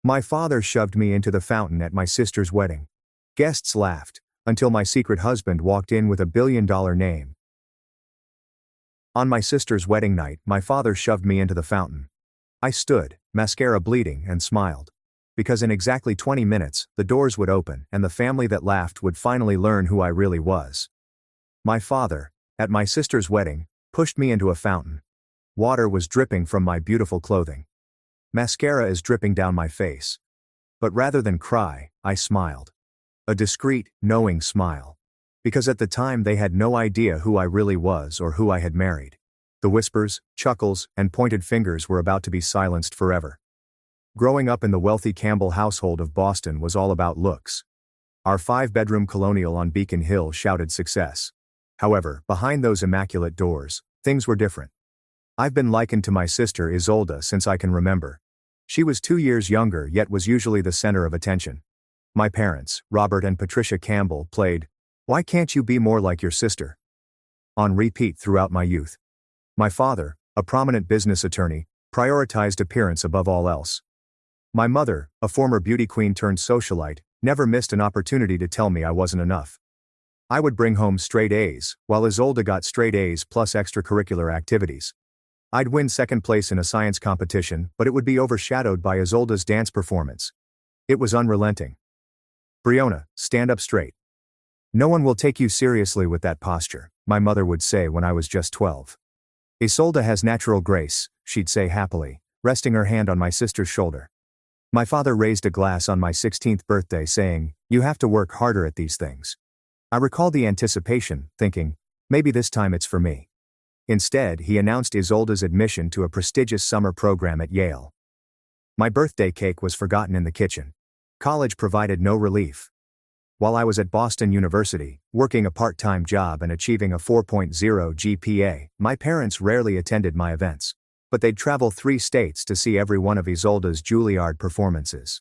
My father shoved me into the fountain at my sister's wedding. Guests laughed, until my secret husband walked in with a billion-dollar name. On my sister's wedding night, my father shoved me into the fountain. I stood, mascara bleeding, and smiled. Because in exactly 20 minutes, the doors would open and the family that laughed would finally learn who I really was. My father, at my sister's wedding, pushed me into a fountain. Water was dripping from my beautiful clothing. Mascara is dripping down my face. But rather than cry, I smiled. A discreet, knowing smile. Because at the time they had no idea who I really was or who I had married. The whispers, chuckles, and pointed fingers were about to be silenced forever. Growing up in the wealthy Campbell household of Boston was all about looks. Our 5-bedroom colonial on Beacon Hill shouted success. However, behind those immaculate doors, things were different. I've been likened to my sister Isolde since I can remember. She was 2 years younger yet was usually the center of attention. My parents, Robert and Patricia Campbell, played, "Why can't you be more like your sister?" on repeat throughout my youth. My father, a prominent business attorney, prioritized appearance above all else. My mother, a former beauty queen turned socialite, never missed an opportunity to tell me I wasn't enough. I would bring home straight A's, while Isolde got straight A's plus extracurricular activities. I'd win second place in a science competition, but it would be overshadowed by Isolde's dance performance. It was unrelenting. "Briona, stand up straight. No one will take you seriously with that posture," my mother would say when I was just 12. "Isolde has natural grace," she'd say happily, resting her hand on my sister's shoulder. My father raised a glass on my 16th birthday saying, "You have to work harder at these things." I recall the anticipation, thinking, maybe this time it's for me. Instead, he announced Isolde's admission to a prestigious summer program at Yale. My birthday cake was forgotten in the kitchen. College provided no relief. While I was at Boston University, working a part-time job and achieving a 4.0 GPA, my parents rarely attended my events. But they'd travel 3 states to see every one of Isolde's Juilliard performances.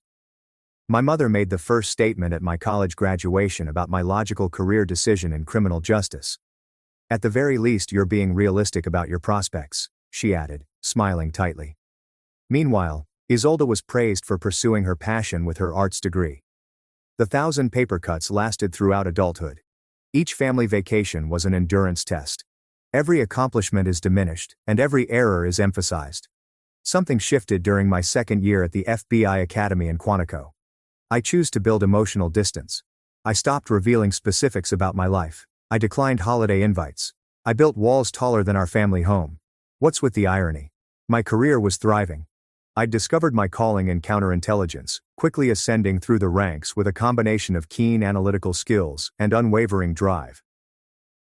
My mother made the first statement at my college graduation about my logical career decision in criminal justice. "At the very least you're being realistic about your prospects," she added, smiling tightly. Meanwhile, Isolde was praised for pursuing her passion with her arts degree. The 1,000 paper cuts lasted throughout adulthood. Each family vacation was an endurance test. Every accomplishment is diminished, and every error is emphasized. Something shifted during my second year at the FBI Academy in Quantico. I chose to build emotional distance. I stopped revealing specifics about my life. I declined holiday invites. I built walls taller than our family home. What's with the irony? My career was thriving. I'd discovered my calling in counterintelligence, quickly ascending through the ranks with a combination of keen analytical skills and unwavering drive.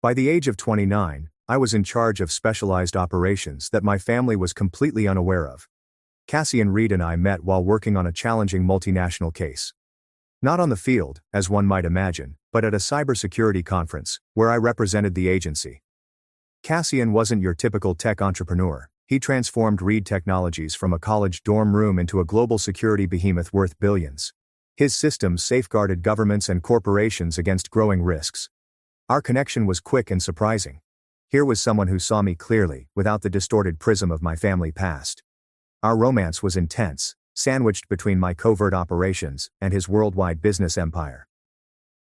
By the age of 29, I was in charge of specialized operations that my family was completely unaware of. Cassian Reed and I met while working on a challenging multinational case. Not on the field, as one might imagine, but at a cybersecurity conference, where I represented the agency. Cassian wasn't your typical tech entrepreneur. He transformed Reed Technologies from a college dorm room into a global security behemoth worth billions. His systems safeguarded governments and corporations against growing risks. Our connection was quick and surprising. Here was someone who saw me clearly, without the distorted prism of my family past. Our romance was intense, sandwiched between my covert operations and his worldwide business empire.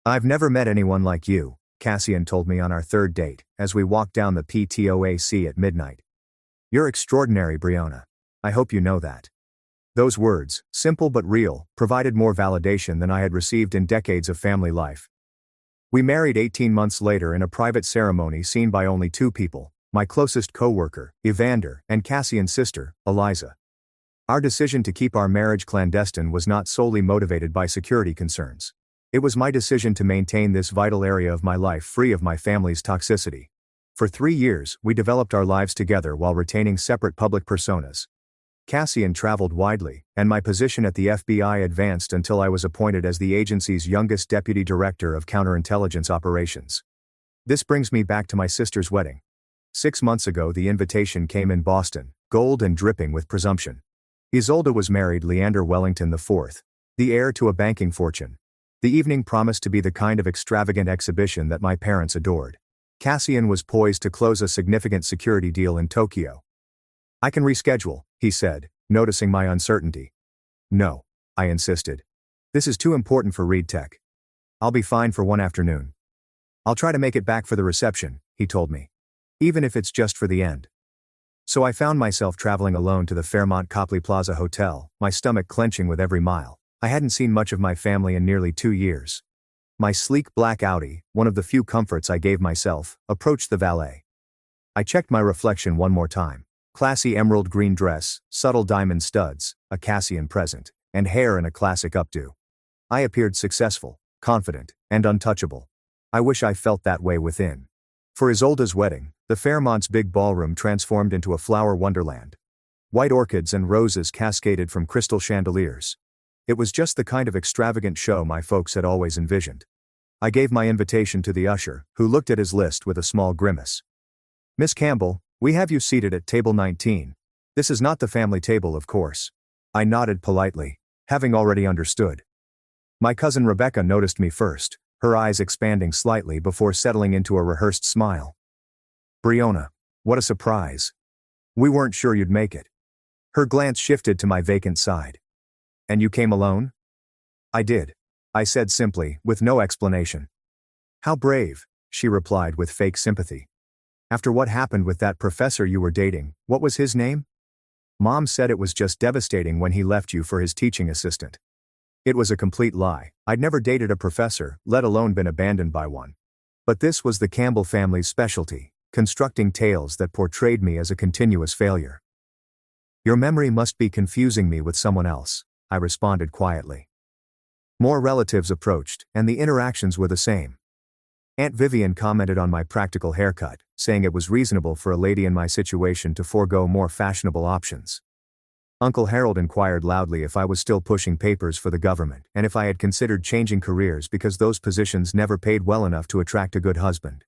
"I've never met anyone like you," Cassian told me on our third date, as we walked down the PTOAC at midnight. "You're extraordinary, Briona. I hope you know that." Those words, simple but real, provided more validation than I had received in decades of family life. We married 18 months later in a private ceremony seen by only 2 people, my closest co-worker, Evander, and Cassian's sister, Eliza. Our decision to keep our marriage clandestine was not solely motivated by security concerns. It was my decision to maintain this vital area of my life free of my family's toxicity. For 3 years, we developed our lives together while retaining separate public personas. Cassian traveled widely, and my position at the FBI advanced until I was appointed as the agency's youngest deputy director of counterintelligence operations. This brings me back to my sister's wedding. 6 months ago the invitation came in Boston, gold and dripping with presumption. Isolde was married Leander Wellington IV, the heir to a banking fortune. The evening promised to be the kind of extravagant exhibition that my parents adored. Cassian was poised to close a significant security deal in Tokyo. "I can reschedule," he said, noticing my uncertainty. "No. I insisted. This is too important for Reed Tech. I'll be fine for one afternoon. I'll try to make it back for the reception, he told me. Even if it's just for the end. So I found myself traveling alone to the Fairmont Copley Plaza Hotel, my stomach clenching with every mile. I hadn't seen much of my family in nearly 2 years. My sleek black Audi, one of the few comforts I gave myself, approached the valet. I checked my reflection one more time. Classy emerald green dress, subtle diamond studs, a Cassian present, and hair in a classic updo. I appeared successful, confident, and untouchable. I wish I felt that way within. For Isolda's wedding, the Fairmont's big ballroom transformed into a flower wonderland. White orchids and roses cascaded from crystal chandeliers. It was just the kind of extravagant show my folks had always envisioned. I gave my invitation to the usher, who looked at his list with a small grimace. "Miss Campbell, we have you seated at table 19. This is not the family table, of course." I nodded politely, having already understood. My cousin Rebecca noticed me first, her eyes expanding slightly before settling into a rehearsed smile. "Brionna, what a surprise. We weren't sure you'd make it." Her glance shifted to my vacant side. "And you came alone?" "I did," I said simply, with no explanation. "How brave," she replied with fake sympathy. "After what happened with that professor you were dating, what was his name?" "Mom said it was just devastating when he left you for his teaching assistant." It was a complete lie. I'd never dated a professor, let alone been abandoned by one. But this was the Campbell family's specialty, constructing tales that portrayed me as a continuous failure. "Your memory must be confusing me with someone else," I responded quietly. More relatives approached, and the interactions were the same. Aunt Vivian commented on my practical haircut, saying it was reasonable for a lady in my situation to forego more fashionable options. Uncle Harold inquired loudly if I was still pushing papers for the government and if I had considered changing careers because those positions never paid well enough to attract a good husband.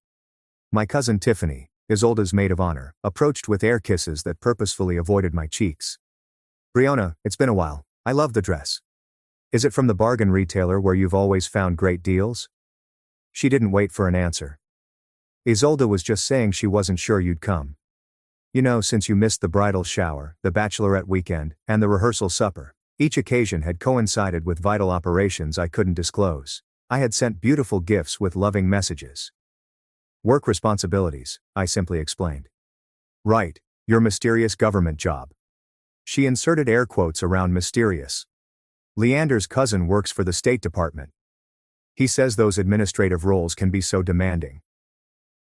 My cousin Tiffany, Isolda's maid of honor, approached with air kisses that purposefully avoided my cheeks. "Brionna, it's been a while. I love the dress. Is it from the bargain retailer where you've always found great deals?" She didn't wait for an answer. "Isolda was just saying she wasn't sure you'd come. You know, since you missed the bridal shower, the bachelorette weekend, and the rehearsal supper, each occasion had coincided with vital operations I couldn't disclose. I had sent beautiful gifts with loving messages. Work responsibilities," I simply explained. "Right, your mysterious government job." She inserted air quotes around mysterious. "Leander's cousin works for the State Department. He says those administrative roles can be so demanding."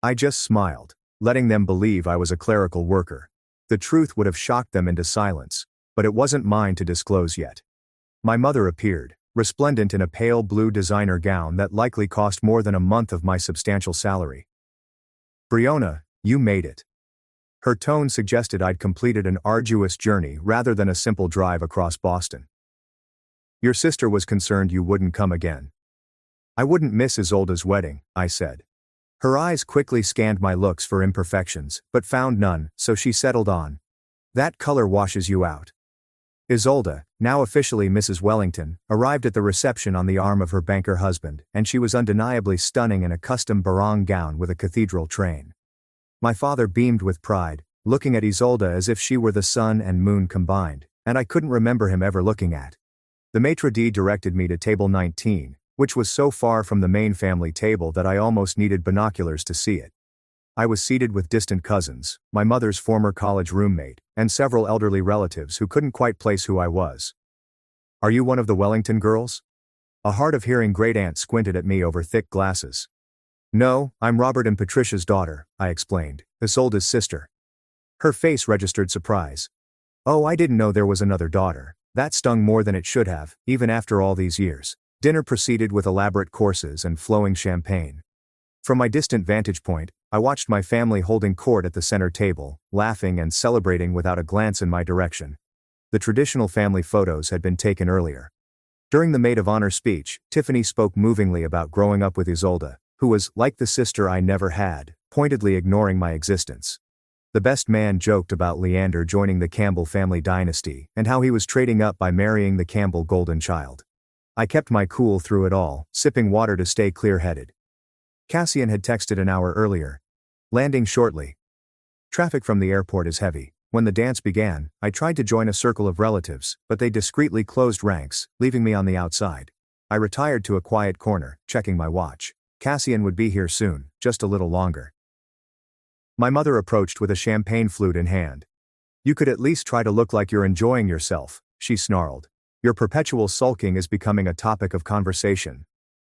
I just smiled, letting them believe I was a clerical worker. The truth would have shocked them into silence, but it wasn't mine to disclose yet. My mother appeared, resplendent in a pale blue designer gown that likely cost more than a month of my substantial salary. "Brionna, you made it." Her tone suggested I'd completed an arduous journey rather than a simple drive across Boston. "Your sister was concerned you wouldn't come again." "I wouldn't miss Isolda's wedding," I said. Her eyes quickly scanned my looks for imperfections, but found none, so she settled on. "That color washes you out." Isolda, now officially Mrs. Wellington, arrived at the reception on the arm of her banker husband, and she was undeniably stunning in a custom barong gown with a cathedral train. My father beamed with pride, looking at Isolda as if she were the sun and moon combined, and I couldn't remember him ever looking at. The maitre d' directed me to table 19, which was so far from the main family table that I almost needed binoculars to see it. I was seated with distant cousins, my mother's former college roommate, and several elderly relatives who couldn't quite place who I was. "Are you one of the Wellington girls?" A hard-of-hearing great-aunt squinted at me over thick glasses. "No, I'm Robert and Patricia's daughter," I explained, Isolda's sister. Her face registered surprise. "Oh, I didn't know there was another daughter." That stung more than it should have, even after all these years. Dinner proceeded with elaborate courses and flowing champagne. From my distant vantage point, I watched my family holding court at the center table, laughing and celebrating without a glance in my direction. The traditional family photos had been taken earlier. During the maid of honor speech, Tiffany spoke movingly about growing up with Isolda, who was, like the sister I never had, pointedly ignoring my existence. The best man joked about Leander joining the Campbell family dynasty and how he was trading up by marrying the Campbell golden child. I kept my cool through it all, sipping water to stay clear-headed. Cassian had texted an hour earlier. "Landing shortly. Traffic from the airport is heavy. When the dance began, I tried to join a circle of relatives, but they discreetly closed ranks, leaving me on the outside. I retired to a quiet corner, checking my watch. Cassian would be here soon, just a little longer. My mother approached with a champagne flute in hand. "You could at least try to look like you're enjoying yourself," she snarled. "Your perpetual sulking is becoming a topic of conversation."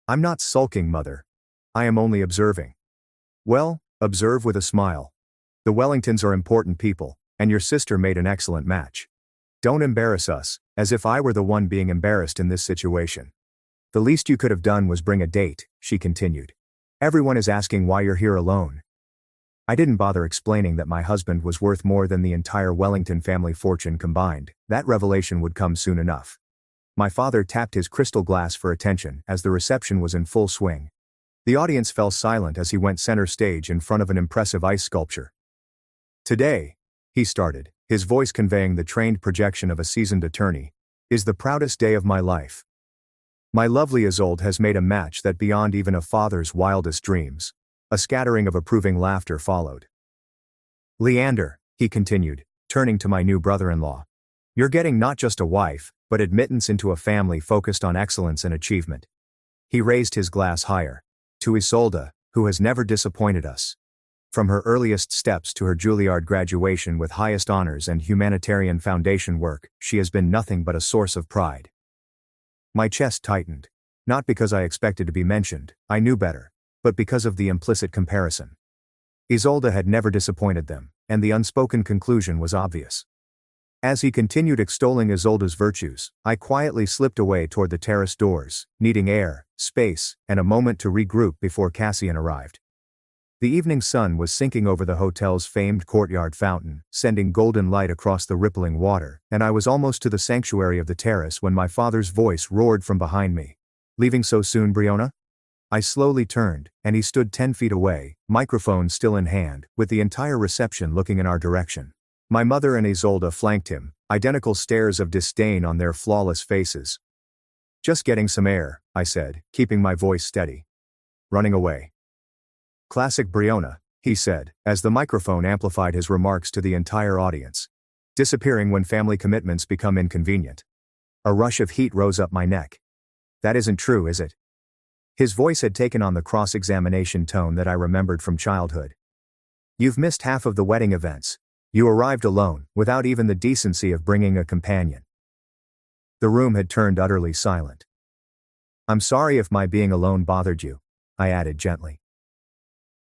"I'm not sulking, Mother. I am only observing." "Well, observe with a smile. The Wellingtons are important people, and your sister made an excellent match. Don't embarrass us, as if I were the one being embarrassed in this situation." "The least you could have done was bring a date," she continued. "Everyone is asking why you're here alone." I didn't bother explaining that my husband was worth more than the entire Wellington family fortune combined. That revelation would come soon enough. My father tapped his crystal glass for attention as the reception was in full swing. The audience fell silent as he went center stage in front of an impressive ice sculpture. "Today," he started, his voice conveying the trained projection of a seasoned attorney, "is the proudest day of my life. My lovely Isolde has made a match that beyond even a father's wildest dreams." A scattering of approving laughter followed. "Leander," he continued, turning to my new brother-in-law, "you're getting not just a wife, but admittance into a family focused on excellence and achievement." He raised his glass higher. "To Isolde, who has never disappointed us. From her earliest steps to her Juilliard graduation with highest honors and humanitarian foundation work, she has been nothing but a source of pride." My chest tightened. Not because I expected to be mentioned, I knew better, but because of the implicit comparison. Isolde had never disappointed them, and the unspoken conclusion was obvious. As he continued extolling Isolde's virtues, I quietly slipped away toward the terrace doors, needing air, space, and a moment to regroup before Cassian arrived. The evening sun was sinking over the hotel's famed courtyard fountain, sending golden light across the rippling water, and I was almost to the sanctuary of the terrace when my father's voice roared from behind me. "Leaving so soon, Briona?" I slowly turned, and he stood 10 feet away, microphone still in hand, with the entire reception looking in our direction. My mother and Isolde flanked him, identical stares of disdain on their flawless faces. "Just getting some air," I said, keeping my voice steady. "Running away." "Classic Briona," he said, as the microphone amplified his remarks to the entire audience. "Disappearing when family commitments become inconvenient." A rush of heat rose up my neck. "That isn't true, is it?" His voice had taken on the cross-examination tone that I remembered from childhood. "You've missed half of the wedding events. You arrived alone, without even the decency of bringing a companion." The room had turned utterly silent. "I'm sorry if my being alone bothered you," I added gently.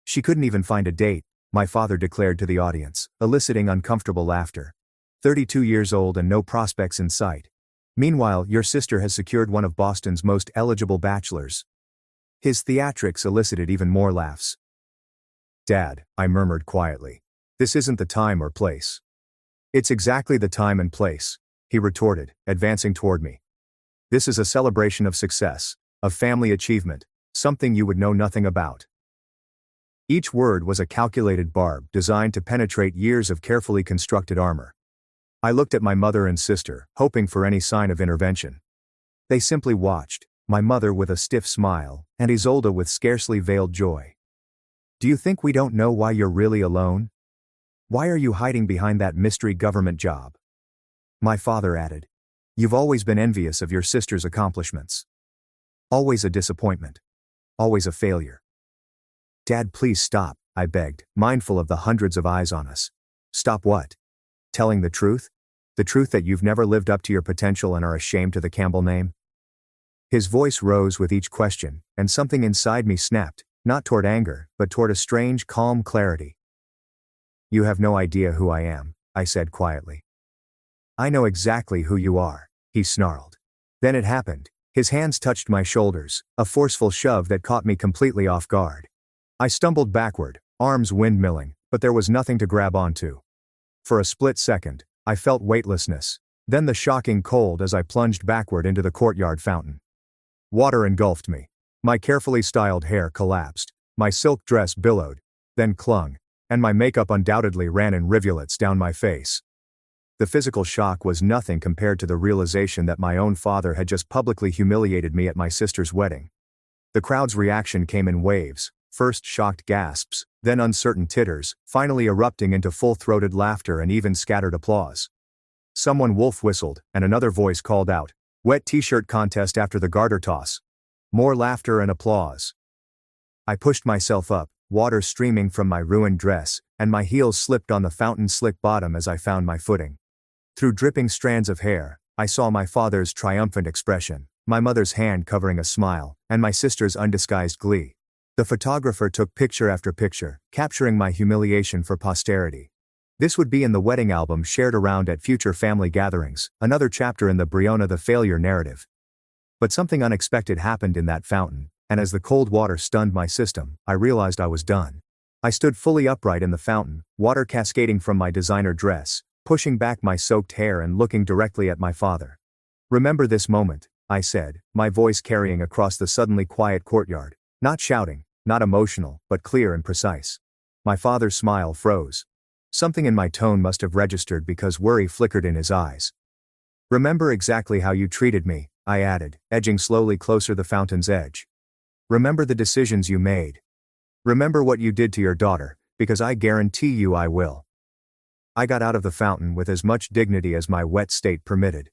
"She couldn't even find a date," my father declared to the audience, eliciting uncomfortable laughter. 32 years old and no prospects in sight. Meanwhile, your sister has secured one of Boston's most eligible bachelors." His theatrics elicited even more laughs. "Dad," I murmured quietly, "this isn't the time or place." "It's exactly the time and place," he retorted, advancing toward me. "This is a celebration of success, of family achievement, something you would know nothing about." Each word was a calculated barb designed to penetrate years of carefully constructed armor. I looked at my mother and sister, hoping for any sign of intervention. They simply watched, my mother with a stiff smile, and Isolde with scarcely veiled joy. "Do you think we don't know why you're really alone? Why are you hiding behind that mystery government job?" My father added. "You've always been envious of your sister's accomplishments. Always a disappointment. Always a failure." "Dad, please stop," I begged, mindful of the hundreds of eyes on us. "Stop what? Telling the truth? The truth that you've never lived up to your potential and are ashamed to the Campbell name?" His voice rose with each question, and something inside me snapped, not toward anger, but toward a strange, calm clarity. "You have no idea who I am," I said quietly. "I know exactly who you are," he snarled. Then it happened. His hands touched my shoulders, a forceful shove that caught me completely off guard. I stumbled backward, arms windmilling, but there was nothing to grab onto. For a split second, I felt weightlessness, then the shocking cold as I plunged backward into the courtyard fountain. Water engulfed me. My carefully styled hair collapsed, my silk dress billowed, then clung, and my makeup undoubtedly ran in rivulets down my face. The physical shock was nothing compared to the realization that my own father had just publicly humiliated me at my sister's wedding. The crowd's reaction came in waves, first shocked gasps, then uncertain titters, finally erupting into full-throated laughter and even scattered applause. Someone wolf whistled, and another voice called out, "Wet t-shirt contest after the garter toss." More laughter and applause. I pushed myself up, water streaming from my ruined dress, and my heels slipped on the fountain's slick bottom as I found my footing. Through dripping strands of hair, I saw my father's triumphant expression, my mother's hand covering a smile, and my sister's undisguised glee. The photographer took picture after picture, capturing my humiliation for posterity. This would be in the wedding album shared around at future family gatherings, another chapter in the Briona the Failure narrative. But something unexpected happened in that fountain, and as the cold water stunned my system, I realized I was done. I stood fully upright in the fountain, water cascading from my designer dress, pushing back my soaked hair and looking directly at my father. "Remember this moment," I said, my voice carrying across the suddenly quiet courtyard. Not shouting, not emotional, but clear and precise. My father's smile froze. Something in my tone must have registered because worry flickered in his eyes. "Remember exactly how you treated me," I added, edging slowly closer the fountain's edge. "Remember the decisions you made. Remember what you did to your daughter, because I guarantee you I will." I got out of the fountain with as much dignity as my wet state permitted.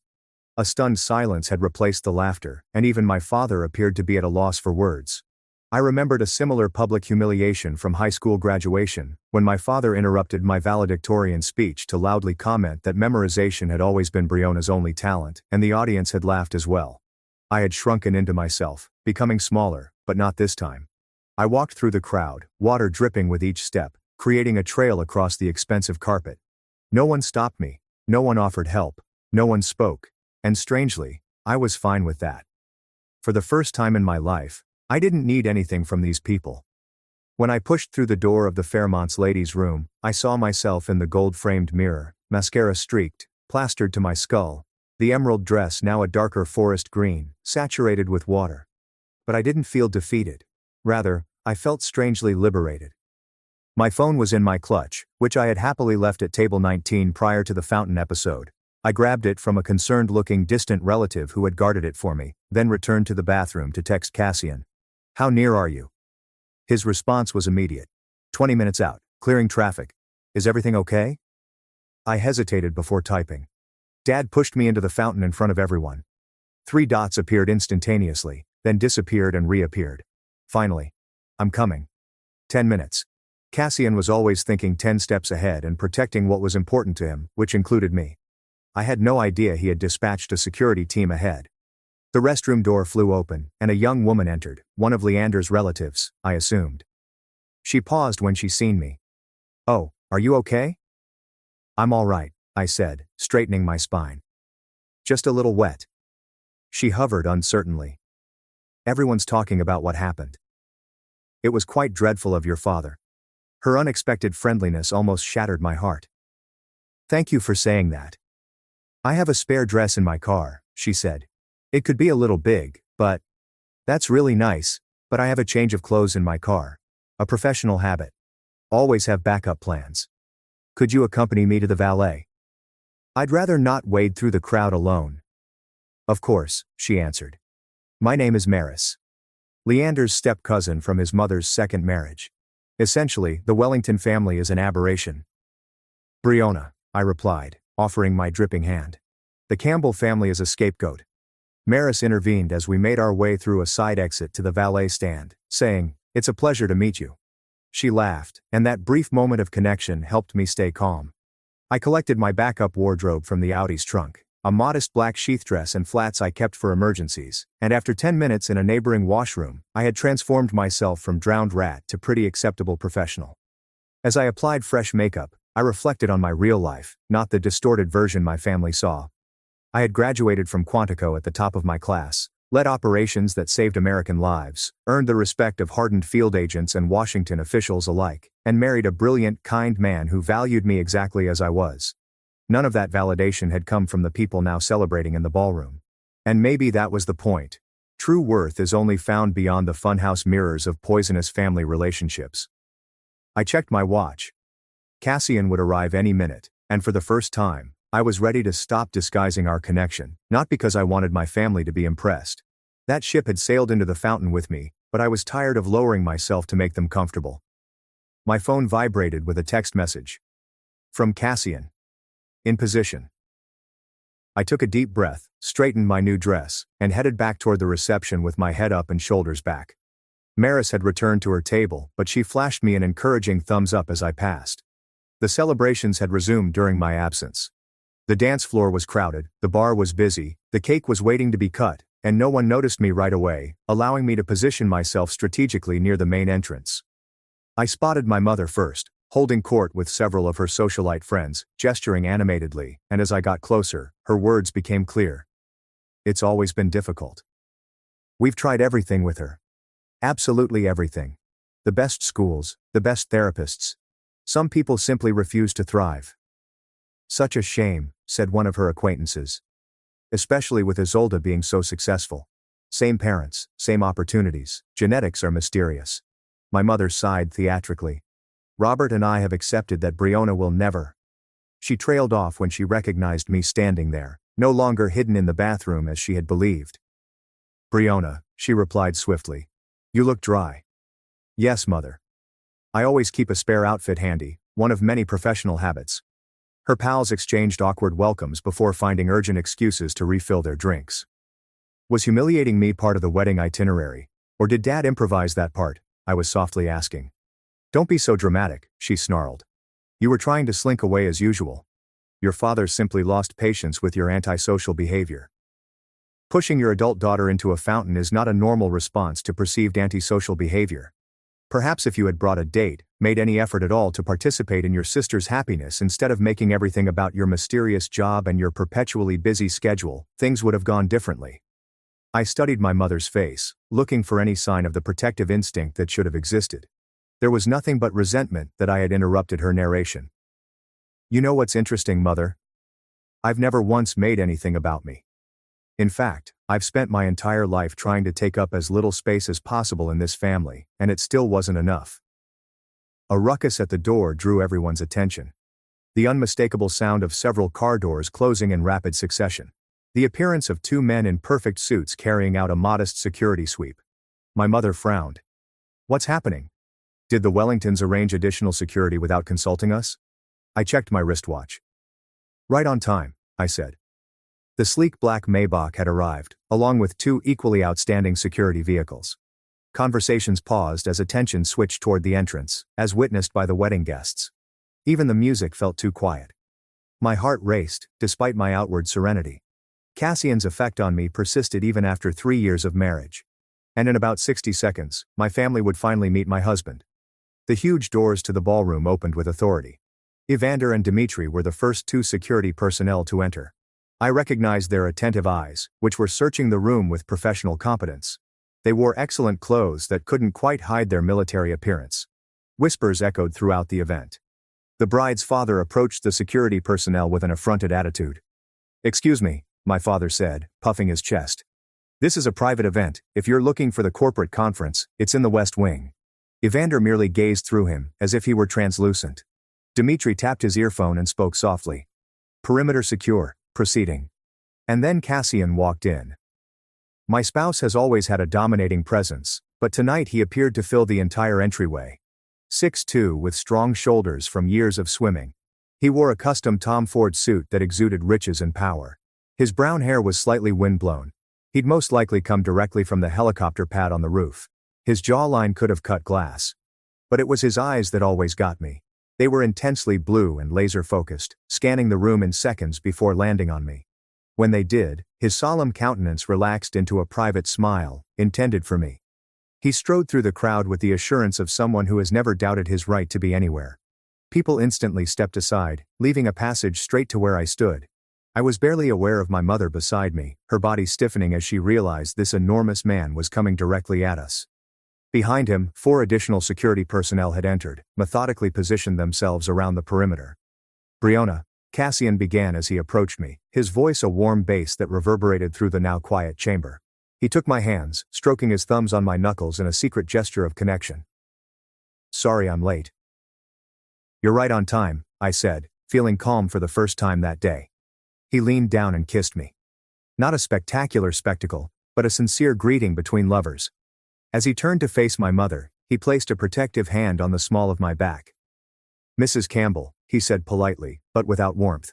A stunned silence had replaced the laughter, and even my father appeared to be at a loss for words. I remembered a similar public humiliation from high school graduation, when my father interrupted my valedictorian speech to loudly comment that memorization had always been Briona's only talent, and the audience had laughed as well. I had shrunken into myself, becoming smaller, but not this time. I walked through the crowd, water dripping with each step, creating a trail across the expensive carpet. No one stopped me, no one offered help, no one spoke, and strangely, I was fine with that. For the first time in my life, I didn't need anything from these people. When I pushed through the door of the Fairmont's ladies' room, I saw myself in the gold-framed mirror, mascara streaked, plastered to my skull, the emerald dress now a darker forest green, saturated with water. But I didn't feel defeated. Rather, I felt strangely liberated. My phone was in my clutch, which I had happily left at table 19 prior to the fountain episode. I grabbed it from a concerned-looking distant relative who had guarded it for me, then returned to the bathroom to text Cassian. "How near are you?" His response was immediate. 20 minutes out, clearing traffic. Is everything okay?" I hesitated before typing. Dad pushed me into the fountain in front of everyone. 3 dots appeared instantaneously, then disappeared and reappeared. Finally. "I'm coming." 10 minutes. Cassian was always thinking 10 steps ahead and protecting what was important to him, which included me. I had no idea he had dispatched a security team ahead. The restroom door flew open, and a young woman entered, one of Leander's relatives, I assumed. She paused when she seen me. "Oh, are you okay?" "I'm all right," I said, straightening my spine. "Just a little wet." She hovered uncertainly. "Everyone's talking about what happened. It was quite dreadful of your father." Her unexpected friendliness almost shattered my heart. "Thank you for saying that. I have a spare dress in my car," she said. "It could be a little big, but..." "That's really nice, but I have a change of clothes in my car. A professional habit. Always have backup plans. Could you accompany me to the valet?" "I'd rather not wade through the crowd alone." "Of course," she answered. "My name is Maris. Leander's step-cousin from his mother's second marriage. Essentially, the Wellington family is an aberration." "Briona," I replied, offering my dripping hand. "The Campbell family is a scapegoat." Maris intervened as we made our way through a side exit to the valet stand, saying, "It's a pleasure to meet you." She laughed, and that brief moment of connection helped me stay calm. I collected my backup wardrobe from the Audi's trunk, a modest black sheath dress and flats I kept for emergencies, and after 10 minutes in a neighboring washroom, I had transformed myself from drowned rat to pretty acceptable professional. As I applied fresh makeup, I reflected on my real life, not the distorted version my family saw. I had graduated from Quantico at the top of my class, led operations that saved American lives, earned the respect of hardened field agents and Washington officials alike, and married a brilliant, kind man who valued me exactly as I was. None of that validation had come from the people now celebrating in the ballroom. And maybe that was the point. True worth is only found beyond the funhouse mirrors of poisonous family relationships. I checked my watch. Cassian would arrive any minute, and for the first time, I was ready to stop disguising our connection, not because I wanted my family to be impressed. That ship had sailed into the fountain with me, but I was tired of lowering myself to make them comfortable. My phone vibrated with a text message. From Cassian. In position. I took a deep breath, straightened my new dress, and headed back toward the reception with my head up and shoulders back. Maris had returned to her table, but she flashed me an encouraging thumbs up as I passed. The celebrations had resumed during my absence. The dance floor was crowded, the bar was busy, the cake was waiting to be cut, and no one noticed me right away, allowing me to position myself strategically near the main entrance. I spotted my mother first, holding court with several of her socialite friends, gesturing animatedly, and as I got closer, her words became clear. It's always been difficult. We've tried everything with her. Absolutely everything. The best schools, the best therapists. Some people simply refuse to thrive. Such a shame, said one of her acquaintances. Especially with Isolde being so successful. Same parents, same opportunities, genetics are mysterious. My mother sighed theatrically. Robert and I have accepted that Briona will never. She trailed off when she recognized me standing there, no longer hidden in the bathroom as she had believed. Briona, she replied swiftly. You look dry. Yes, mother. I always keep a spare outfit handy, one of many professional habits. Her pals exchanged awkward welcomes before finding urgent excuses to refill their drinks. Was humiliating me part of the wedding itinerary, or did Dad improvise that part? I was softly asking. Don't be so dramatic, she snarled. You were trying to slink away as usual. Your father simply lost patience with your antisocial behavior. Pushing your adult daughter into a fountain is not a normal response to perceived antisocial behavior. Perhaps if you had brought a date, made any effort at all to participate in your sister's happiness instead of making everything about your mysterious job and your perpetually busy schedule, things would have gone differently. I studied my mother's face, looking for any sign of the protective instinct that should have existed. There was nothing but resentment that I had interrupted her narration. You know what's interesting, Mother? I've never once made anything about me. In fact, I've spent my entire life trying to take up as little space as possible in this family, and it still wasn't enough. A ruckus at the door drew everyone's attention. The unmistakable sound of several car doors closing in rapid succession. The appearance of two men in perfect suits carrying out a modest security sweep. My mother frowned. What's happening? Did the Wellingtons arrange additional security without consulting us? I checked my wristwatch. Right on time, I said. The sleek black Maybach had arrived, along with two equally outstanding security vehicles. Conversations paused as attention switched toward the entrance, as witnessed by the wedding guests. Even the music felt too quiet. My heart raced, despite my outward serenity. Cassian's effect on me persisted even after 3 years of marriage. And in about 60 seconds, my family would finally meet my husband. The huge doors to the ballroom opened with authority. Evander and Dmitri were the first two security personnel to enter. I recognized their attentive eyes, which were searching the room with professional competence. They wore excellent clothes that couldn't quite hide their military appearance. Whispers echoed throughout the event. The bride's father approached the security personnel with an affronted attitude. Excuse me, my father said, puffing his chest. This is a private event. If you're looking for the corporate conference, it's in the West Wing. Evander merely gazed through him, as if he were translucent. Dmitri tapped his earphone and spoke softly. Perimeter secure. Proceeding. And then Cassian walked in. My spouse has always had a dominating presence, but tonight he appeared to fill the entire entryway. 6'2" with strong shoulders from years of swimming. He wore a custom Tom Ford suit that exuded riches and power. His brown hair was slightly windblown. He'd most likely come directly from the helicopter pad on the roof. His jawline could have cut glass. But it was his eyes that always got me. They were intensely blue and laser-focused, scanning the room in seconds before landing on me. When they did, his solemn countenance relaxed into a private smile, intended for me. He strode through the crowd with the assurance of someone who has never doubted his right to be anywhere. People instantly stepped aside, leaving a passage straight to where I stood. I was barely aware of my mother beside me, her body stiffening as she realized this enormous man was coming directly at us. Behind him, 4 additional security personnel had entered, methodically positioned themselves around the perimeter. Briona, Cassian began as he approached me, his voice a warm bass that reverberated through the now quiet chamber. He took my hands, stroking his thumbs on my knuckles in a secret gesture of connection. Sorry I'm late. You're right on time, I said, feeling calm for the first time that day. He leaned down and kissed me. Not a spectacular spectacle, but a sincere greeting between lovers. As he turned to face my mother, He placed a protective hand on the small of my back. "Mrs. Campbell," he said politely, but without warmth.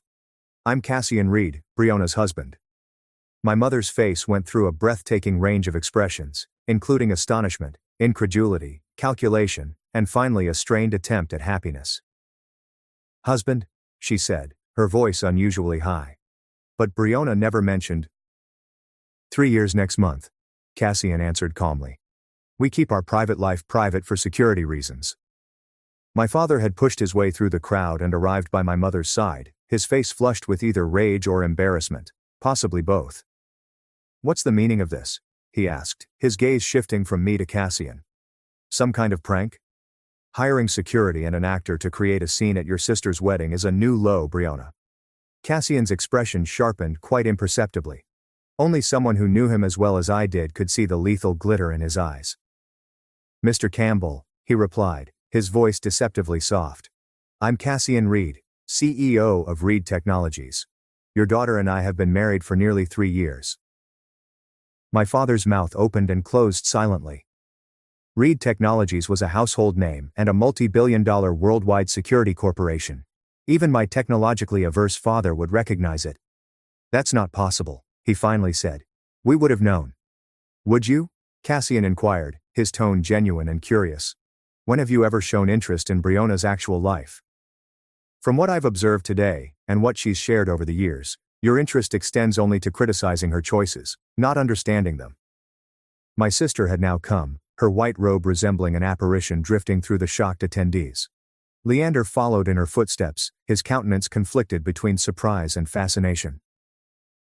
"I'm Cassian Reed, Breonna's husband." My mother's face went through a breathtaking range of expressions, including astonishment, incredulity, calculation, and finally a strained attempt at happiness. "Husband?" she said, her voice unusually high. But Breonna never mentioned. 3 years next month, Cassian answered calmly. "We keep our private life private for security reasons." My father had pushed his way through the crowd and arrived by my mother's side, his face flushed with either rage or embarrassment, possibly both. "What's the meaning of this?" he asked, his gaze shifting from me to Cassian. "Some kind of prank? Hiring security and an actor to create a scene at your sister's wedding is a new low, Breonna." Cassian's expression sharpened quite imperceptibly. Only someone who knew him as well as I did could see the lethal glitter in his eyes. "Mr. Campbell," he replied, his voice deceptively soft. "I'm Cassian Reed, CEO of Reed Technologies. Your daughter and I have been married for nearly 3 years." My father's mouth opened and closed silently. Reed Technologies was a household name and a multi-billion-dollar worldwide security corporation. Even my technologically averse father would recognize it. "That's not possible," he finally said. "We would have known." "Would you?" Cassian inquired, his tone genuine and curious. "When have you ever shown interest in Breonna's actual life?" "From what I've observed today, and what she's shared over the years, your interest extends only to criticizing her choices, not understanding them." My sister had now come, her white robe resembling an apparition drifting through the shocked attendees. Leander followed in her footsteps, his countenance conflicted between surprise and fascination.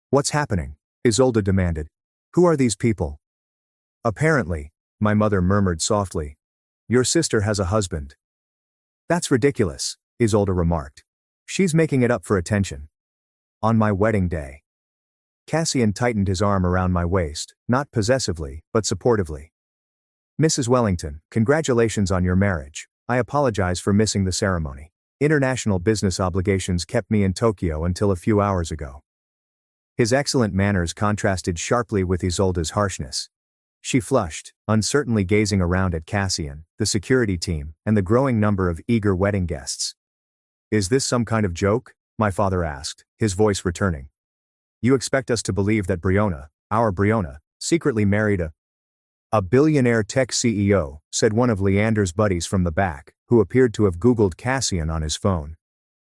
"What's happening?" Isolde demanded. "Who are these people?" "Apparently," my mother murmured softly, "your sister has a husband." "That's ridiculous," Isolde remarked. "She's making it up for attention." "On my wedding day." Cassian tightened his arm around my waist, not possessively, but supportively. "Mrs. Wellington, congratulations on your marriage. I apologize for missing the ceremony. International business obligations kept me in Tokyo until a few hours ago." His excellent manners contrasted sharply with Isolde's harshness. She flushed, uncertainly gazing around at Cassian, the security team, and the growing number of eager wedding guests. "Is this some kind of joke?" my father asked, his voice returning. "You expect us to believe that Breonna, our Breonna, secretly married a billionaire tech CEO," said one of Leander's buddies from the back, who appeared to have Googled Cassian on his phone.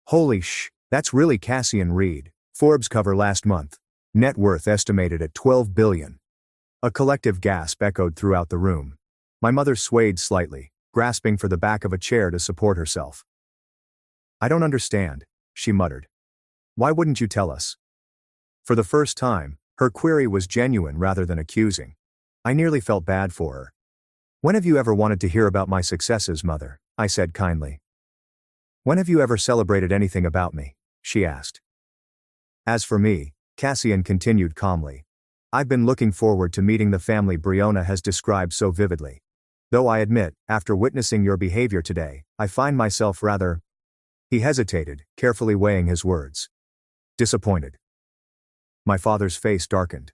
"Holy that's really Cassian Reed, Forbes cover last month. Net worth estimated at $12 billion. A collective gasp echoed throughout the room. My mother swayed slightly, grasping for the back of a chair to support herself. "I don't understand," she muttered. "Why wouldn't you tell us?" For the first time, her query was genuine rather than accusing. I nearly felt bad for her. "When have you ever wanted to hear about my successes, Mother?" I said kindly. "When have you ever celebrated anything about me?" she asked. "As for me," Cassian continued calmly, "I've been looking forward to meeting the family Breonna has described so vividly. Though I admit, after witnessing your behavior today, I find myself rather—" He hesitated, carefully weighing his words. "Disappointed." My father's face darkened.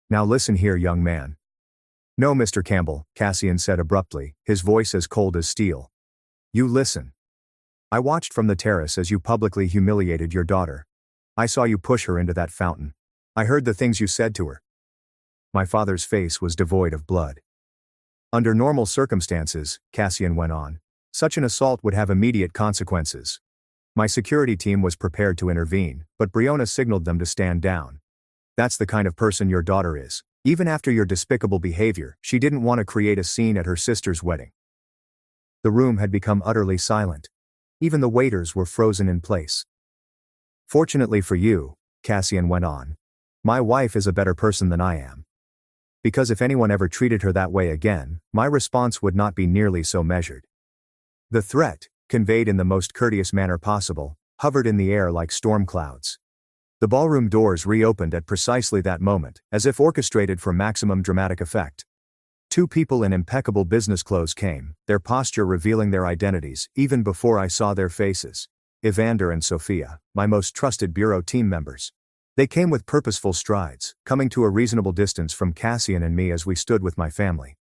"Now listen here, young man." "No, Mr. Campbell," Cassian said abruptly, his voice as cold as steel. "You listen. I watched from the terrace as you publicly humiliated your daughter. I saw you push her into that fountain. I heard the things you said to her." My father's face was devoid of blood. "Under normal circumstances," Cassian went on, "such an assault would have immediate consequences. My security team was prepared to intervene, but Breonna signaled them to stand down. That's the kind of person your daughter is. Even after your despicable behavior, she didn't want to create a scene at her sister's wedding." The room had become utterly silent. Even the waiters were frozen in place. "Fortunately for you," Cassian went on, "my wife is a better person than I am. Because if anyone ever treated her that way again, my response would not be nearly so measured." The threat, conveyed in the most courteous manner possible, hovered in the air like storm clouds. The ballroom doors reopened at precisely that moment, as if orchestrated for maximum dramatic effect. 2 people in impeccable business clothes came, their posture revealing their identities even before I saw their faces. Evander and Sophia, my most trusted bureau team members. They came with purposeful strides, coming to a reasonable distance from Cassian and me as we stood with my family.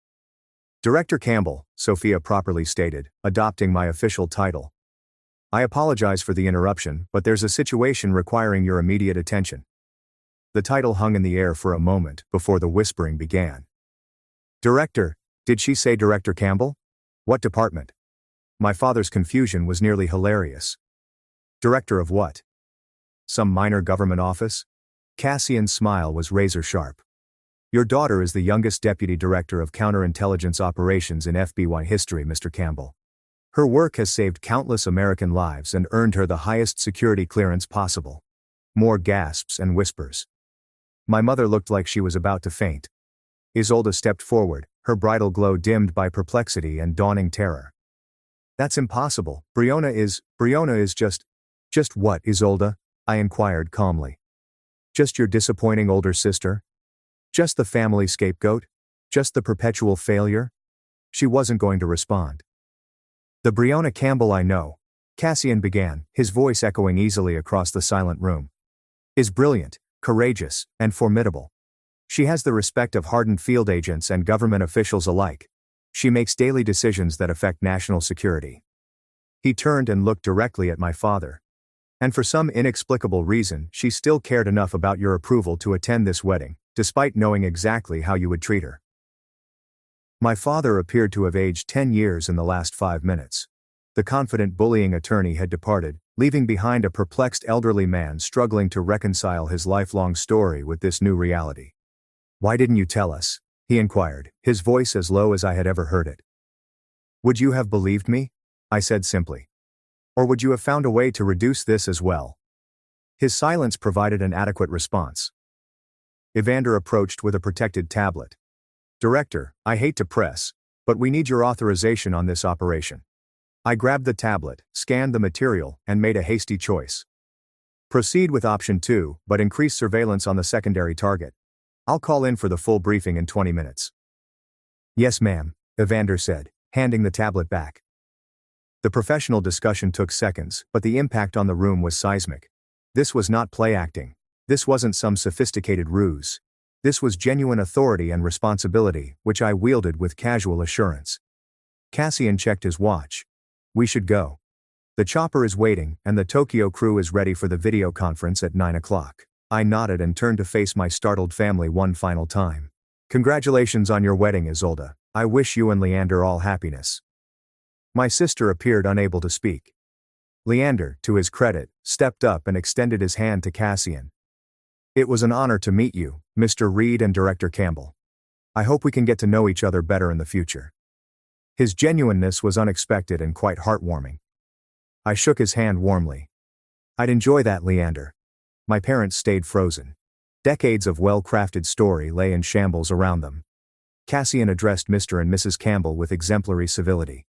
Director Campbell, Sophia properly stated, adopting my official title. I apologize for the interruption, but there's a situation requiring your immediate attention. The title hung in the air for a moment before the whispering began. Director, did she say Director Campbell? What department? My father's confusion was nearly hilarious. Director of what? Some minor government office? Cassian's smile was razor-sharp. Your daughter is the youngest deputy director of counterintelligence operations in FBI history, Mr. Campbell. Her work has saved countless American lives and earned her the highest security clearance possible. More gasps and whispers. My mother looked like she was about to faint. Isolde stepped forward, her bridal glow dimmed by perplexity and dawning terror. That's impossible. Briona is just what, Isolde? I inquired calmly. Just your disappointing older sister? Just the family scapegoat? Just the perpetual failure? She wasn't going to respond. The Briona Campbell I know, Cassian began, his voice echoing easily across the silent room, is brilliant, courageous, and formidable. She has the respect of hardened field agents and government officials alike. She makes daily decisions that affect national security. He turned and looked directly at my father. And for some inexplicable reason, she still cared enough about your approval to attend this wedding, despite knowing exactly how you would treat her. My father appeared to have aged 10 years in the last 5 minutes. The confident bullying attorney had departed, leaving behind a perplexed elderly man struggling to reconcile his lifelong story with this new reality. Why didn't you tell us? He inquired, his voice as low as I had ever heard it. Would you have believed me? I said simply. Or would you have found a way to reduce this as well? His silence provided an adequate response. Evander approached with a protected tablet. Director, I hate to press, but we need your authorization on this operation. I grabbed the tablet, scanned the material, and made a hasty choice. Proceed with option 2, but increase surveillance on the secondary target. I'll call in for the full briefing in 20 minutes. Yes, ma'am, Evander said, handing the tablet back. The professional discussion took seconds, but the impact on the room was seismic. This was not play acting. This wasn't some sophisticated ruse. This was genuine authority and responsibility, which I wielded with casual assurance. Cassian checked his watch. We should go. The chopper is waiting, and the Tokyo crew is ready for the video conference at 9 o'clock. I nodded and turned to face my startled family one final time. Congratulations on your wedding, Isolde. I wish you and Leander all happiness. My sister appeared unable to speak. Leander, to his credit, stepped up and extended his hand to Cassian. It was an honor to meet you, Mr. Reed and Director Campbell. I hope we can get to know each other better in the future. His genuineness was unexpected and quite heartwarming. I shook his hand warmly. I'd enjoy that, Leander. My parents stayed frozen. Decades of well-crafted story lay in shambles around them. Cassian addressed Mr. and Mrs. Campbell with exemplary civility.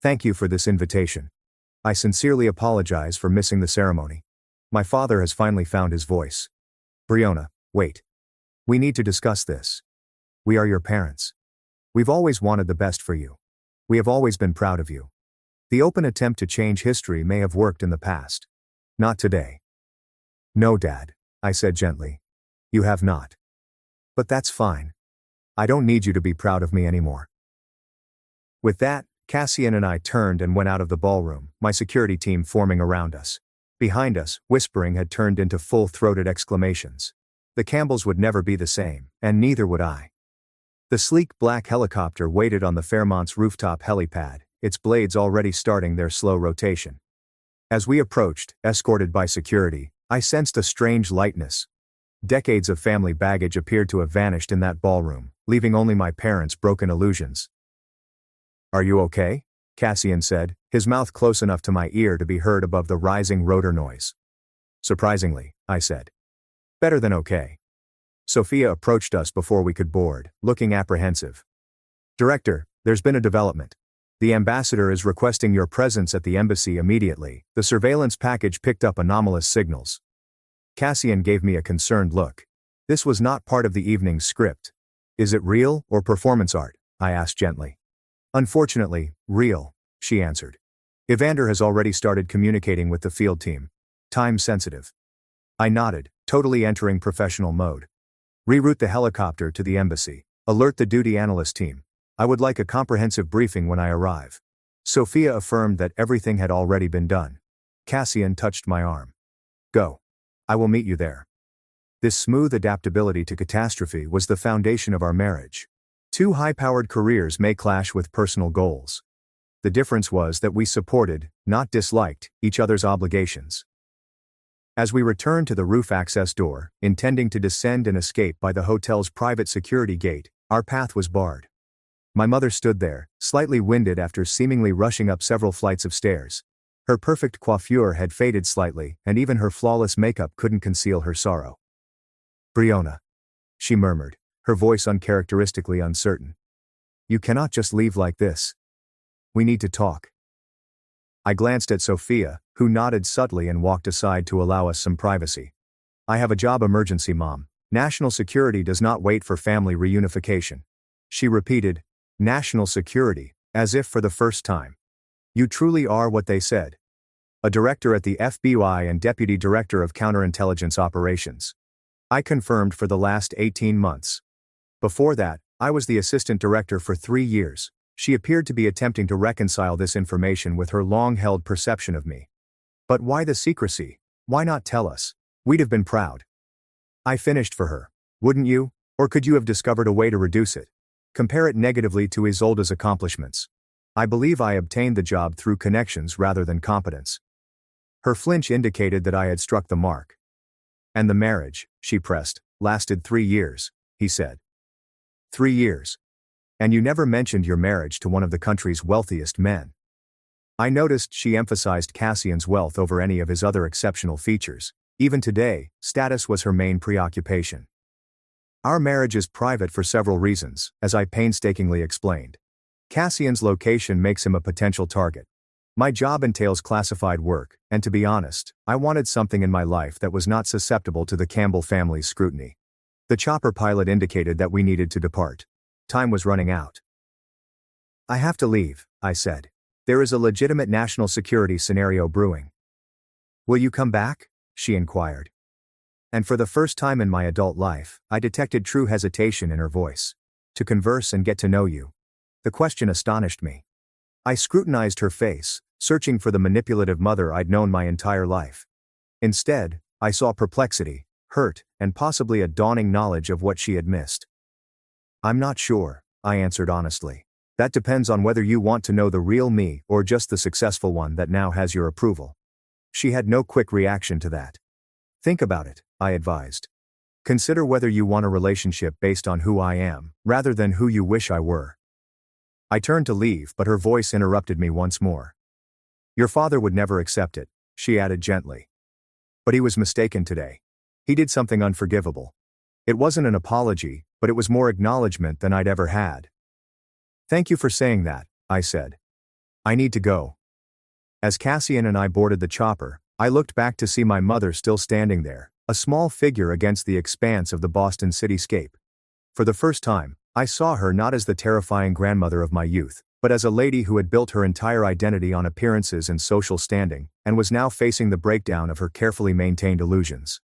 Thank you for this invitation. I sincerely apologize for missing the ceremony. My father has finally found his voice. Briona, wait. We need to discuss this. We are your parents. We've always wanted the best for you. We have always been proud of you. The open attempt to change history may have worked in the past. Not today. No, Dad, I said gently. You have not. But that's fine. I don't need you to be proud of me anymore. With that, Cassian and I turned and went out of the ballroom, my security team forming around us. Behind us, whispering had turned into full-throated exclamations. The Campbells would never be the same, and neither would I. The sleek black helicopter waited on the Fairmont's rooftop helipad, its blades already starting their slow rotation. As we approached, escorted by security, I sensed a strange lightness. Decades of family baggage appeared to have vanished in that ballroom, leaving only my parents' broken illusions. Are you okay? Cassian said, his mouth close enough to my ear to be heard above the rising rotor noise. Surprisingly, I said. Better than okay. Sophia approached us before we could board, looking apprehensive. Director, there's been a development. The ambassador is requesting your presence at the embassy immediately. The surveillance package picked up anomalous signals. Cassian gave me a concerned look. This was not part of the evening's script. Is it real or performance art? I asked gently. Unfortunately, real, she answered. Evander has already started communicating with the field team. Time sensitive. I nodded, totally entering professional mode. Reroute the helicopter to the embassy. Alert the duty analyst team. I would like a comprehensive briefing when I arrive. Sophia affirmed that everything had already been done. Cassian touched my arm. Go. I will meet you there. This smooth adaptability to catastrophe was the foundation of our marriage. Two high-powered careers may clash with personal goals. The difference was that we supported, not disliked, each other's obligations. As we returned to the roof access door, intending to descend and escape by the hotel's private security gate, our path was barred. My mother stood there, slightly winded after seemingly rushing up several flights of stairs. Her perfect coiffure had faded slightly, and even her flawless makeup couldn't conceal her sorrow. Briona, she murmured, her voice uncharacteristically uncertain. You cannot just leave like this. We need to talk. I glanced at Sophia, who nodded subtly and walked aside to allow us some privacy. I have a job emergency, Mom. National security does not wait for family reunification. She repeated, national security, as if for the first time. You truly are what they said. A director at the FBI and deputy director of counterintelligence operations. I confirmed for the last 18 months. Before that, I was the assistant director for 3 years. She appeared to be attempting to reconcile this information with her long-held perception of me. But why the secrecy? Why not tell us? We'd have been proud. I finished for her. Wouldn't you? Or could you have discovered a way to reduce it? Compare it negatively to Isolda's accomplishments. I believe I obtained the job through connections rather than competence. Her flinch indicated that I had struck the mark. And the marriage, she pressed, lasted 3 years, he said. 3 years. And you never mentioned your marriage to one of the country's wealthiest men. I noticed she emphasized Cassian's wealth over any of his other exceptional features. Even today, status was her main preoccupation. Our marriage is private for several reasons, as I painstakingly explained. Cassian's location makes him a potential target. My job entails classified work, and to be honest, I wanted something in my life that was not susceptible to the Campbell family's scrutiny. The chopper pilot indicated that we needed to depart. Time was running out. I have to leave, I said. There is a legitimate national security scenario brewing. Will you come back? She inquired. And for the first time in my adult life, I detected true hesitation in her voice. To converse and get to know you. The question astonished me. I scrutinized her face, searching for the manipulative mother I'd known my entire life. Instead, I saw perplexity, hurt, and possibly a dawning knowledge of what she had missed. I'm not sure, I answered honestly. That depends on whether you want to know the real me or just the successful one that now has your approval. She had no quick reaction to that. Think about it, I advised. Consider whether you want a relationship based on who I am, rather than who you wish I were. I turned to leave, but her voice interrupted me once more. Your father would never accept it, she added gently. But he was mistaken today. He did something unforgivable. It wasn't an apology, but it was more acknowledgement than I'd ever had. Thank you for saying that, I said. I need to go. As Cassian and I boarded the chopper, I looked back to see my mother still standing there, a small figure against the expanse of the Boston cityscape. For the first time, I saw her not as the terrifying grandmother of my youth, but as a lady who had built her entire identity on appearances and social standing, and was now facing the breakdown of her carefully maintained illusions.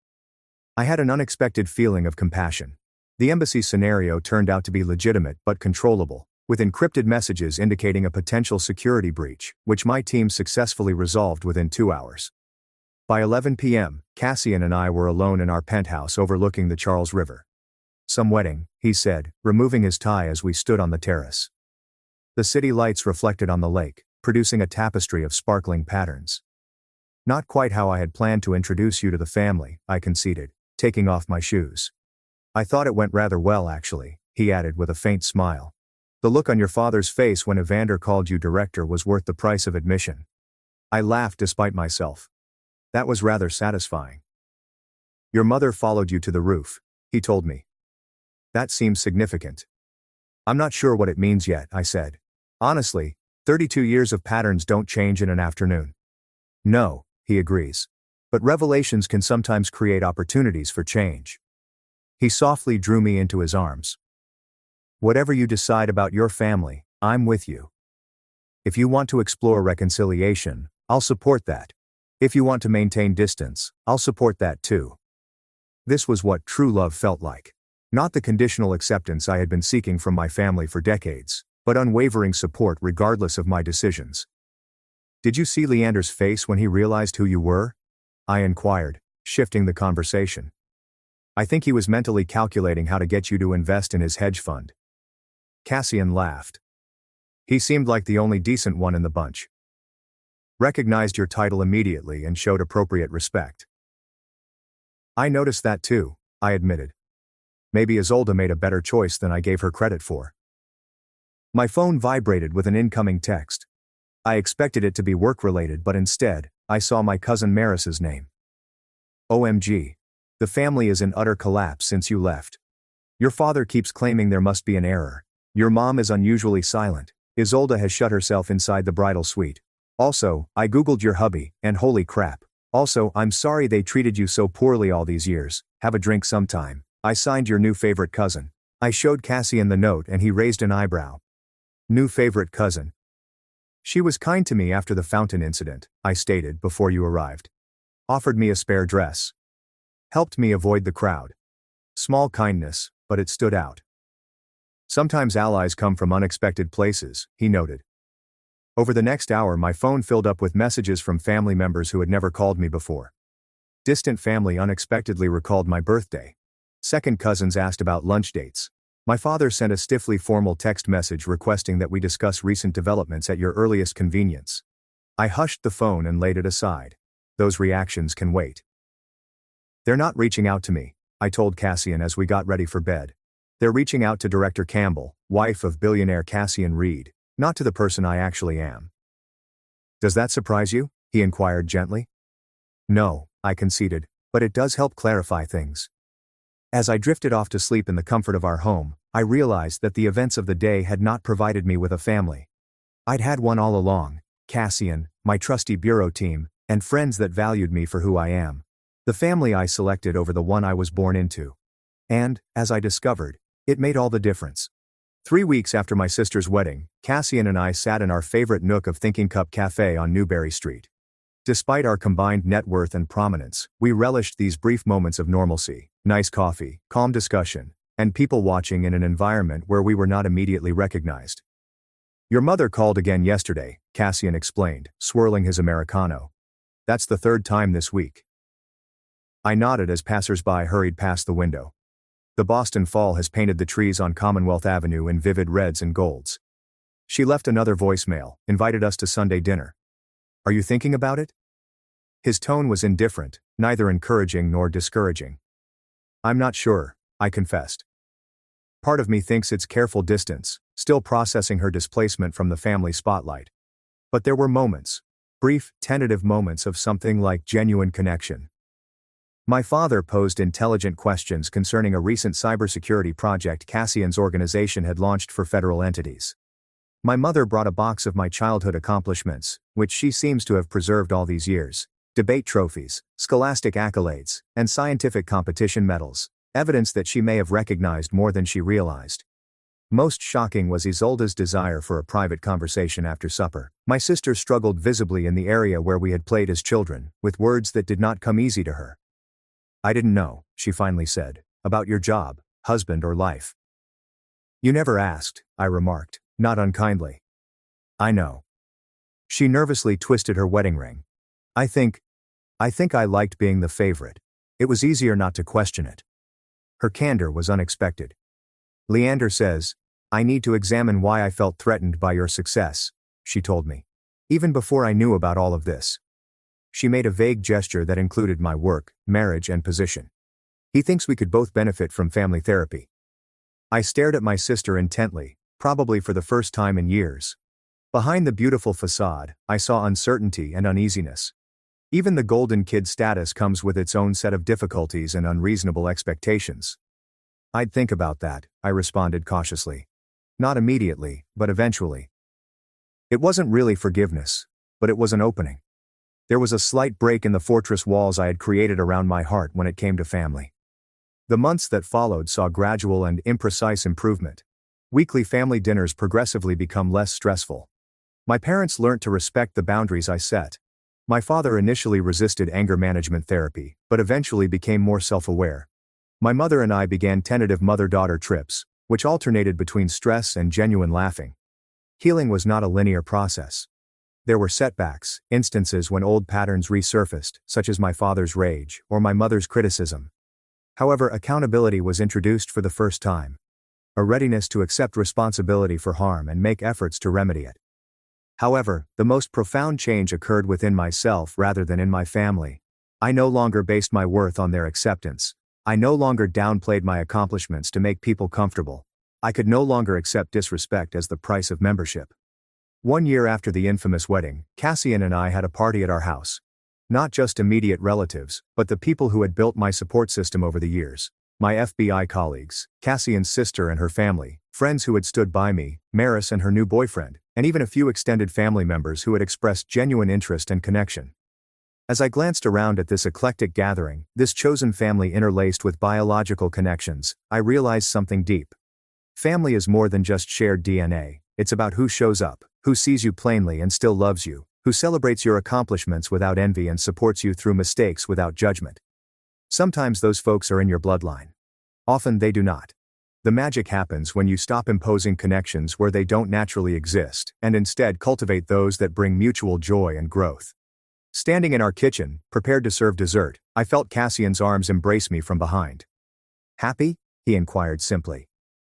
I had an unexpected feeling of compassion. The embassy scenario turned out to be legitimate but controllable, with encrypted messages indicating a potential security breach, which my team successfully resolved within 2 hours. By 11 p.m., Cassian and I were alone in our penthouse overlooking the Charles River. Some wedding, he said, removing his tie as we stood on the terrace. The city lights reflected on the lake, producing a tapestry of sparkling patterns. Not quite how I had planned to introduce you to the family, I conceded, taking off my shoes. I thought it went rather well actually, he added with a faint smile. The look on your father's face when Evander called you director was worth the price of admission. I laughed despite myself. That was rather satisfying. Your mother followed you to the roof, he told me. That seems significant. I'm not sure what it means yet, I said. Honestly, 32 years of patterns don't change in an afternoon. No, he agrees. But revelations can sometimes create opportunities for change. He softly drew me into his arms. Whatever you decide about your family, I'm with you. If you want to explore reconciliation, I'll support that. If you want to maintain distance, I'll support that too. This was what true love felt like. Not the conditional acceptance I had been seeking from my family for decades. but unwavering support regardless of my decisions. Did you see Leander's face when he realized who you were? I inquired, shifting the conversation. I think he was mentally calculating how to get you to invest in his hedge fund. Cassian laughed. He seemed like the only decent one in the bunch. Recognized your title immediately and showed appropriate respect. I noticed that too, I admitted. Maybe Isolde made a better choice than I gave her credit for. My phone vibrated with an incoming text. I expected it to be work-related, but instead, I saw my cousin Maris's name. OMG. The family is in utter collapse since you left. Your father keeps claiming there must be an error. Your mom is unusually silent. Isolde has shut herself inside the bridal suite. Also, I googled your hubby, and holy crap. Also, I'm sorry they treated you so poorly all these years. Have a drink sometime. I signed your new favorite cousin. I showed Cassian the note and he raised an eyebrow. New favorite cousin. She was kind to me after the fountain incident, I stated before you arrived. Offered me a spare dress. Helped me avoid the crowd. Small kindness, but it stood out. Sometimes allies come from unexpected places, he noted. Over the next hour my phone filled up with messages from family members who had never called me before. Distant family unexpectedly recalled my birthday. Second cousins asked about lunch dates. My father sent a stiffly formal text message requesting that we discuss recent developments at your earliest convenience. I hushed the phone and laid it aside. Those reactions can wait. They're not reaching out to me, I told Cassian as we got ready for bed. They're reaching out to Director Campbell, wife of billionaire Cassian Reed, not to the person I actually am. Does that surprise you? He inquired gently. No, I conceded, but it does help clarify things. As I drifted off to sleep in the comfort of our home, I realized that the events of the day had not provided me with a family. I'd had one all along, Cassian, my trusty bureau team, and friends that valued me for who I am. The family I selected over the one I was born into. And, as I discovered, it made all the difference. 3 weeks after my sister's wedding, Cassian and I sat in our favorite nook of Thinking Cup Cafe on Newberry Street. Despite our combined net worth and prominence, we relished these brief moments of normalcy, nice coffee, calm discussion, and people watching in an environment where we were not immediately recognized. Your mother called again yesterday, Cassian explained, swirling his Americano. That's the third time this week. I nodded as passers-by hurried past the window. The Boston fall has painted the trees on Commonwealth Avenue in vivid reds and golds. She left another voicemail, invited us to Sunday dinner. Are you thinking about it? His tone was indifferent, neither encouraging nor discouraging. I'm not sure, I confessed. Part of me thinks it's careful distance, still processing her displacement from the family spotlight. But there were moments, brief, tentative moments of something like genuine connection. My father posed intelligent questions concerning a recent cybersecurity project Cassian's organization had launched for federal entities. My mother brought a box of my childhood accomplishments, which she seems to have preserved all these years. Debate trophies, scholastic accolades, and scientific competition medals, evidence that she may have recognized more than she realized. Most shocking was Isolde's desire for a private conversation after supper. My sister struggled visibly in the area where we had played as children, with words that did not come easy to her. I didn't know, she finally said, about your job, husband or life. You never asked, I remarked, not unkindly. I know. She nervously twisted her wedding ring. I think I liked being the favorite. It was easier not to question it. Her candor was unexpected. Leander says, I need to examine why I felt threatened by your success, she told me. Even before I knew about all of this. She made a vague gesture that included my work, marriage and position. He thinks we could both benefit from family therapy. I stared at my sister intently, probably for the first time in years. Behind the beautiful facade, I saw uncertainty and uneasiness. Even the golden kid status comes with its own set of difficulties and unreasonable expectations. I'd think about that, I responded cautiously. Not immediately, but eventually. It wasn't really forgiveness, but it was an opening. There was a slight break in the fortress walls I had created around my heart when it came to family. The months that followed saw gradual and imprecise improvement. Weekly family dinners progressively become less stressful. My parents learnt to respect the boundaries I set. My father initially resisted anger management therapy, but eventually became more self-aware. My mother and I began tentative mother-daughter trips, which alternated between stress and genuine laughing. Healing was not a linear process. There were setbacks, instances when old patterns resurfaced, such as my father's rage or my mother's criticism. However, accountability was introduced for the first time. A readiness to accept responsibility for harm and make efforts to remedy it. However, the most profound change occurred within myself rather than in my family. I no longer based my worth on their acceptance. I no longer downplayed my accomplishments to make people comfortable. I could no longer accept disrespect as the price of membership. 1 year after the infamous wedding, Cassian and I had a party at our house. Not just immediate relatives, but the people who had built my support system over the years. My FBI colleagues, Cassian's sister and her family, friends who had stood by me, Maris and her new boyfriend, and even a few extended family members who had expressed genuine interest and connection. As I glanced around at this eclectic gathering, this chosen family interlaced with biological connections, I realized something deep. Family is more than just shared DNA, it's about who shows up, who sees you plainly and still loves you, who celebrates your accomplishments without envy and supports you through mistakes without judgment. Sometimes those folks are in your bloodline. Often they do not. The magic happens when you stop imposing connections where they don't naturally exist, and instead cultivate those that bring mutual joy and growth. Standing in our kitchen, prepared to serve dessert, I felt Cassian's arms embrace me from behind. "Happy?" he inquired simply.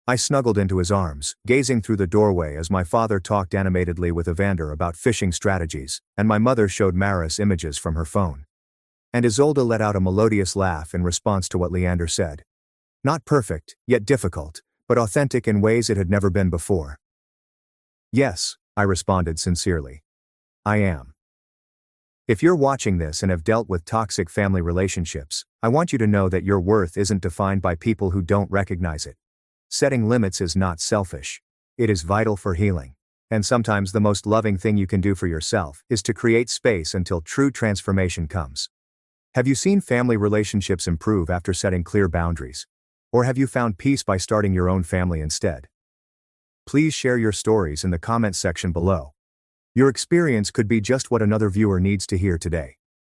I snuggled into his arms, gazing through the doorway as my father talked animatedly with Evander about fishing strategies, and my mother showed Maris images from her phone. And Isolde let out a melodious laugh in response to what Leander said. Not perfect, yet difficult, but authentic in ways it had never been before. "Yes," I responded sincerely. "I am." If you're watching this and have dealt with toxic family relationships, I want you to know that your worth isn't defined by people who don't recognize it. Setting limits is not selfish. It is vital for healing. And sometimes the most loving thing you can do for yourself is to create space until true transformation comes. Have you seen family relationships improve after setting clear boundaries? Or have you found peace by starting your own family instead? Please share your stories in the comments section below. Your experience could be just what another viewer needs to hear today.